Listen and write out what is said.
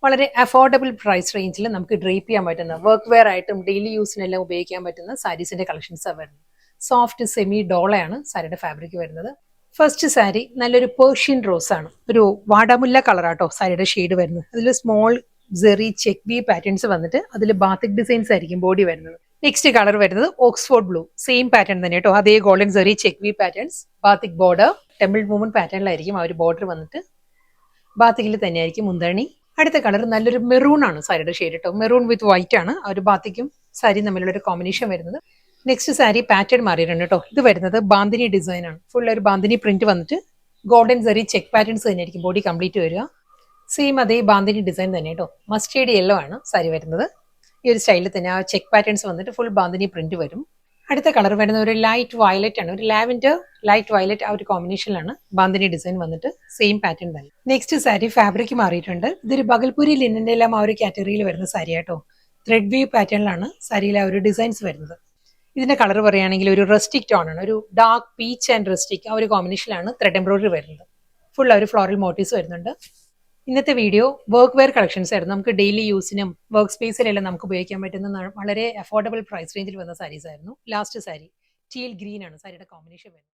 വളരെ affordable price റേഞ്ചിൽ നമുക്ക് ഡ്രേപ്പ് ചെയ്യാൻ പറ്റുന്ന വർക്ക് വെയർ ആയിട്ടും ഡെയിലി യൂസിനെല്ലാം ഉപയോഗിക്കാൻ പറ്റുന്ന സാരീസിന്റെ കളക്ഷൻസാണ് വരുന്നത്. സോഫ്റ്റ് സെമി ഡോളയാണ് സാരിയുടെ ഫാബ്രിക് വരുന്നത്. ഫസ്റ്റ് സാരി നല്ലൊരു പേർഷ്യൻ റോസ് ആണ്, ഒരു വാടാമുല്ല കളറാട്ടോ സാരിയുടെ ഷെയ്ഡ് വരുന്നത്. അതിൽ സ്മോൾ ജെറി ചെക്ക് വി പാറ്റേൺസ് വന്നിട്ട് അതിൽ ബാത്തിക് ഡിസൈൻസ് ആയിരിക്കും ബോഡി വരുന്നത്. നെക്സ്റ്റ് കളർ വരുന്നത് ഓക്സ്ഫോർഡ് ബ്ലൂ, സെയിം പാറ്റേൺ തന്നെ കേട്ടോ, അതേ ഗോൾഡൻ ജെറി check V patterns, batik border, temple movement പാറ്റേണിലായിരിക്കും ആ ഒരു ബോർഡർ വന്നിട്ട്. ബാത്തിക്കിൽ തന്നെയായിരിക്കും മുന്താണി. അടുത്ത കളർ നല്ലൊരു മെറൂൺ ആണ് സാരിയുടെ ഷെയ്ഡ് കേട്ടോ, മെറൂൺ വിത്ത് വൈറ്റ് ആണ് ആ ഒരു ബാത്തിക്കും സാരിയും തമ്മിലുള്ള ഒരു കോമ്പിനേഷൻ വരുന്നത്. നെക്സ്റ്റ് സാരി പാറ്റേൺ മാറിയിട്ടുണ്ട് കേട്ടോ, ഇത് വരുന്നത് ബാന്തിനി ഡിസൈൻ ആണ്. ഫുൾ ഒരു ബാന്തിനി പ്രിന്റ് വന്നിട്ട് ഗോൾഡൻ സെറി ചെക്ക് പാറ്റേൺസ് തന്നെയായിരിക്കും ബോഡി കംപ്ലീറ്റ് വരിക. സെയിം അതേ ബാന്തിനി ഡിസൈൻ തന്നെ കേട്ടോ, മസ്റ്റേർഡ് യെല്ലോ ആണ് സാരി വരുന്നത്. ഈ ഒരു സ്റ്റൈലിൽ തന്നെ ആ ചെക്ക് പാറ്റേൺസ് വന്നിട്ട് ഫുൾ ബാന്തിനി പ്രിന്റ് വരും. അടുത്ത കളർ വരുന്നത് ഒരു ലൈറ്റ് വയലറ്റ് ആണ്, ഒരു ലാവൻഡർ ലൈറ്റ് വയലറ്റ് ആ ഒരു കോമ്പിനേഷനിലാണ് ബാന്തിനി ഡിസൈൻ വന്നിട്ട് സെയിം പാറ്റേൺ തന്നെ. നെക്സ്റ്റ് സാരി ഫാബ്രിക് മാറിയിട്ടുണ്ട്, ഇതൊരു ബഗൽപൂരി ലിനന്റെ എല്ലാം ആ ഒരു കാറ്റഗറിയിൽ വരുന്ന സാരി ആട്ടോ. ത്രെഡ് വീവ് പാറ്റേണിലാണ് സാരിയിലെ ആ ഒരു ഡിസൈൻസ് വരുന്നത്. ഇതിന്റെ കളർ പറയുകയാണെങ്കിൽ ഒരു റസ്റ്റിക് ടോൺ ആണ്, ഒരു ഡാർക്ക് പീച്ച് ആൻഡ് റസ്റ്റിക് ആ ഒരു കോമ്പിനേഷനിലാണ് ത്രെഡ് എംബ്രോയിഡറി വരുന്നത്. ഫുൾ ആ ഒരു ഫ്ലോറൽ മോട്ടീവ്സ് വരുന്നുണ്ട്. ഇന്നത്തെ വീഡിയോ വർക്ക് വെയർ കളക്ഷൻസ് ആയിരുന്നു. നമുക്ക് ഡെയിലി യൂസിനും വർക്ക് സ്പേസിലെല്ലാം നമുക്ക് ഉപയോഗിക്കാൻ പറ്റുന്ന വളരെ അഫോർഡബിൾ പ്രൈസ് റേഞ്ചിൽ വന്ന സാരീസ് ആയിരുന്നു. ലാസ്റ്റ് സാരി ടീൽ ഗ്രീൻ ആണ് സാരിയുടെ കോമ്പിനേഷൻ വരുന്നത്.